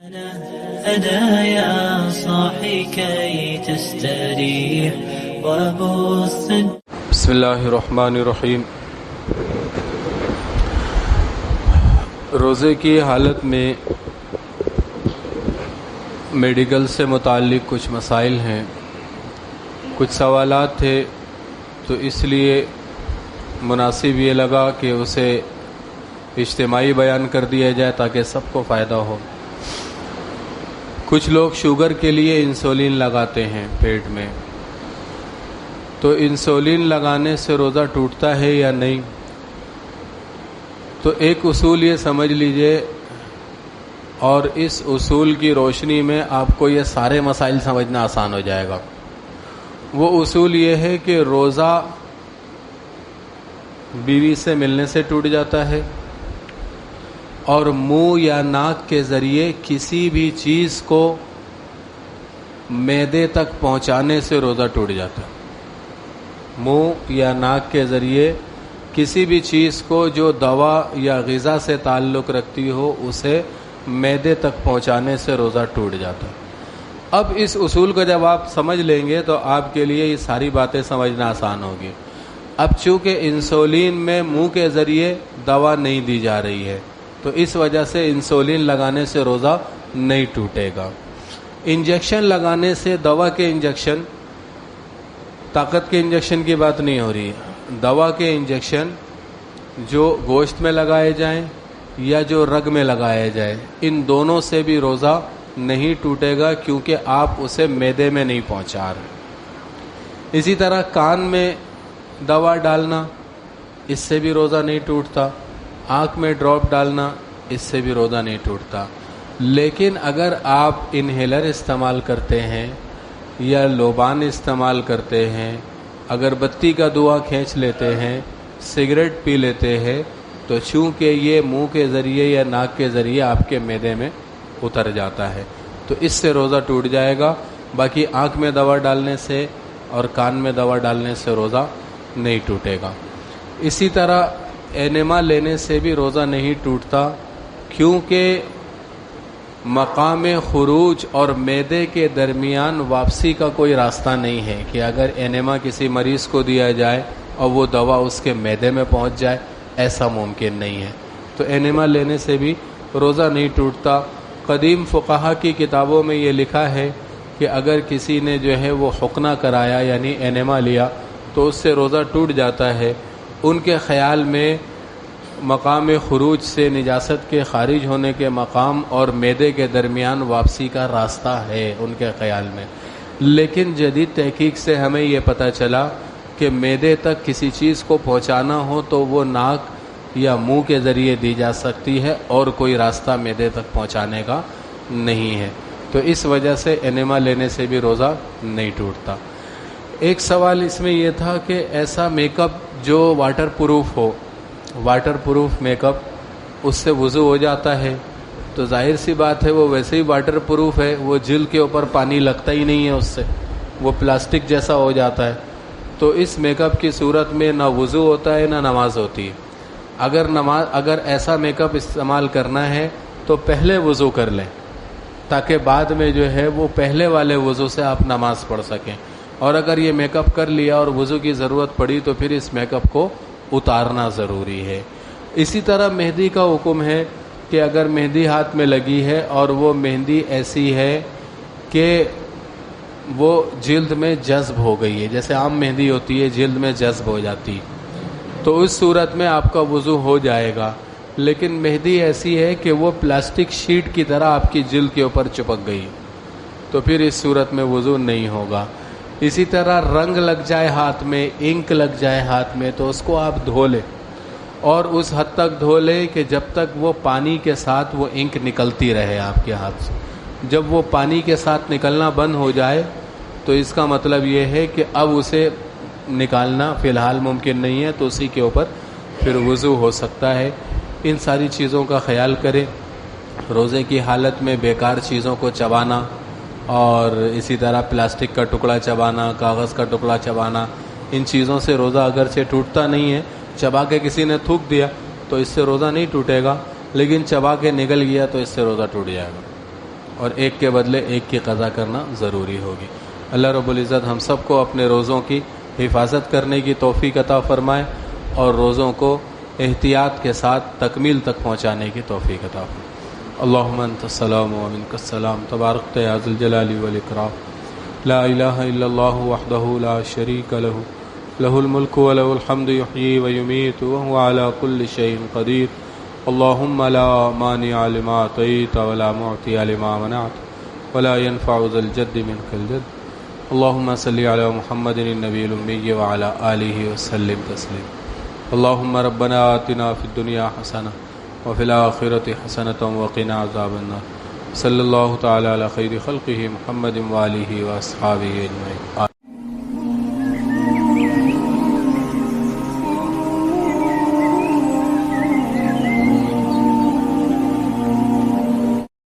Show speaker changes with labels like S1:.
S1: أنا يا صاحي كي تستريح وبث.
S2: بسم اللہ الرحمن الرحیم. روزے کی حالت میں میڈیکل سے متعلق کچھ مسائل ہیں، کچھ سوالات تھے، تو اس لیے مناسب یہ لگا کہ اسے اجتماعی بیان کر دیا جائے تاکہ سب کو فائدہ ہو. کچھ لوگ شوگر کے لیے انسولین لگاتے ہیں پیٹ میں، تو انسولین لگانے سے روزہ ٹوٹتا ہے یا نہیں؟ تو ایک اصول یہ سمجھ لیجئے، اور اس اصول کی روشنی میں آپ کو یہ سارے مسائل سمجھنا آسان ہو جائے گا. وہ اصول یہ ہے کہ روزہ بیوی سے ملنے سے ٹوٹ جاتا ہے، اور منہ یا ناک کے ذریعے کسی بھی چیز کو معدے تک پہنچانے سے روزہ ٹوٹ جاتا ہے. منہ یا ناک کے ذریعے کسی بھی چیز کو جو دوا یا غذا سے تعلق رکھتی ہو اسے معدے تک پہنچانے سے روزہ ٹوٹ جاتا ہے. اب اس اصول کو جب آپ سمجھ لیں گے تو آپ کے لیے یہ ساری باتیں سمجھنا آسان ہوگی. اب چونکہ انسولین میں منہ کے ذریعے دوا نہیں دی جا رہی ہے، تو اس وجہ سے انسولین لگانے سے روزہ نہیں ٹوٹے گا. انجیکشن لگانے سے، دوا کے انجیکشن، طاقت کے انجیکشن کی بات نہیں ہو رہی ہے، دوا کے انجیکشن جو گوشت میں لگائے جائیں یا جو رگ میں لگائے جائیں، ان دونوں سے بھی روزہ نہیں ٹوٹے گا، کیونکہ آپ اسے معدے میں نہیں پہنچا رہے. اسی طرح کان میں دوا ڈالنا، اس سے بھی روزہ نہیں ٹوٹتا. آنکھ میں ڈراپ ڈالنا، اس سے بھی روزہ نہیں ٹوٹتا. لیکن اگر آپ انہیلر استعمال کرتے ہیں یا لوبان استعمال کرتے ہیں، اگربتی کا دھواں کھینچ لیتے ہیں، سگریٹ پی لیتے ہیں، تو چونکہ یہ منہ کے ذریعے یا ناک کے ذریعے آپ کے معدے میں اتر جاتا ہے، تو اس سے روزہ ٹوٹ جائے گا. باقی آنکھ میں دوا ڈالنے سے اور کان میں دوا ڈالنے سے روزہ نہیں ٹوٹے گا. اسی طرح اینما لینے سے بھی روزہ نہیں ٹوٹتا، کیونکہ مقام خروج اور معدے کے درمیان واپسی کا کوئی راستہ نہیں ہے کہ اگر اینما کسی مریض کو دیا جائے اور وہ دوا اس کے معدے میں پہنچ جائے، ایسا ممکن نہیں ہے. تو اینما لینے سے بھی روزہ نہیں ٹوٹتا. قدیم فقہا کی کتابوں میں یہ لکھا ہے کہ اگر کسی نے جو ہے وہ حقنہ کرایا یعنی اینما لیا تو اس سے روزہ ٹوٹ جاتا ہے. ان کے خیال میں مقام خروج سے نجاست کے خارج ہونے کے مقام اور معدے کے درمیان واپسی کا راستہ ہے ان کے خیال میں. لیکن جدید تحقیق سے ہمیں یہ پتہ چلا کہ معدے تک کسی چیز کو پہنچانا ہو تو وہ ناک یا منہ کے ذریعے دی جا سکتی ہے، اور کوئی راستہ معدے تک پہنچانے کا نہیں ہے. تو اس وجہ سے اینما لینے سے بھی روزہ نہیں ٹوٹتا. ایک سوال اس میں یہ تھا کہ ایسا میک اپ جو واٹر پروف ہو، واٹر پروف میک اپ، اس سے وضو ہو جاتا ہے. تو ظاہر سی بات ہے وہ ویسے ہی واٹر پروف ہے، وہ جلد کے اوپر پانی لگتا ہی نہیں ہے، اس سے وہ پلاسٹک جیسا ہو جاتا ہے. تو اس میک اپ کی صورت میں نہ وضو ہوتا ہے نہ نماز ہوتی ہے. اگر ایسا میک اپ استعمال کرنا ہے تو پہلے وضو کر لیں، تاکہ بعد میں جو ہے وہ پہلے والے وضو سے آپ نماز پڑھ سکیں. اور اگر یہ میک اپ کر لیا اور وضو کی ضرورت پڑی تو پھر اس میک اپ کو اتارنا ضروری ہے. اسی طرح مہندی کا حکم ہے کہ اگر مہندی ہاتھ میں لگی ہے اور وہ مہندی ایسی ہے کہ وہ جلد میں جذب ہو گئی ہے، جیسے عام مہندی ہوتی ہے جلد میں جذب ہو جاتی، تو اس صورت میں آپ کا وضو ہو جائے گا. لیکن مہندی ایسی ہے کہ وہ پلاسٹک شیٹ کی طرح آپ کی جلد کے اوپر چپک گئی، تو پھر اس صورت میں وضو نہیں ہوگا. اسی طرح رنگ لگ جائے ہاتھ میں، انک لگ جائے ہاتھ میں، تو اس کو آپ دھو لیں، اور اس حد تک دھو لیں کہ جب تک وہ پانی کے ساتھ وہ انک نکلتی رہے آپ کے ہاتھ سے. جب وہ پانی کے ساتھ نکلنا بند ہو جائے تو اس کا مطلب یہ ہے کہ اب اسے نکالنا فی الحال ممکن نہیں ہے، تو اسی کے اوپر پھر وضو ہو سکتا ہے. ان ساری چیزوں کا خیال کریں. روزے کی حالت میں بیکار چیزوں کو چبانا، اور اسی طرح پلاسٹک کا ٹکڑا چبانا، کاغذ کا ٹکڑا چبانا، ان چیزوں سے روزہ اگرچہ ٹوٹتا نہیں ہے. چبا کے کسی نے تھوک دیا تو اس سے روزہ نہیں ٹوٹے گا، لیکن چبا کے نگل گیا تو اس سے روزہ ٹوٹ جائے گا. اور ایک کے بدلے ایک کی قضا کرنا ضروری ہوگی۔ اللہ رب العزت ہم سب کو اپنے روزوں کی حفاظت کرنے کی توفیق عطا فرمائے اور روزوں کو احتیاط کے ساتھ تکمیل تک پہنچانے کی توفیق عطا فرمائے۔ اللہم انت السلام و منک السلام تبارکت یا ذی الجلال والاکرام لا الہ الا اللہ وحدہ لا شریک لہ لہ الملک و لہ الحمد یحیی و یمیت وہو علی کل شیء قدیر اللہم لا مانع لما اعطیت ولا معطی لما منعت ولا ينفع ذا الجد منک الجد اللہم صلی علی محمد النبی الامی وعلی آلہ وسلم تسلیم اللہم ربنا آتنا فی الدنیا حسنہ وفی الآخرۃ حسنۃ وقنا عذاب النار صلی اللہ تعالی علی خیر خلقہ محمد وآلہ واصحابہ اجمعین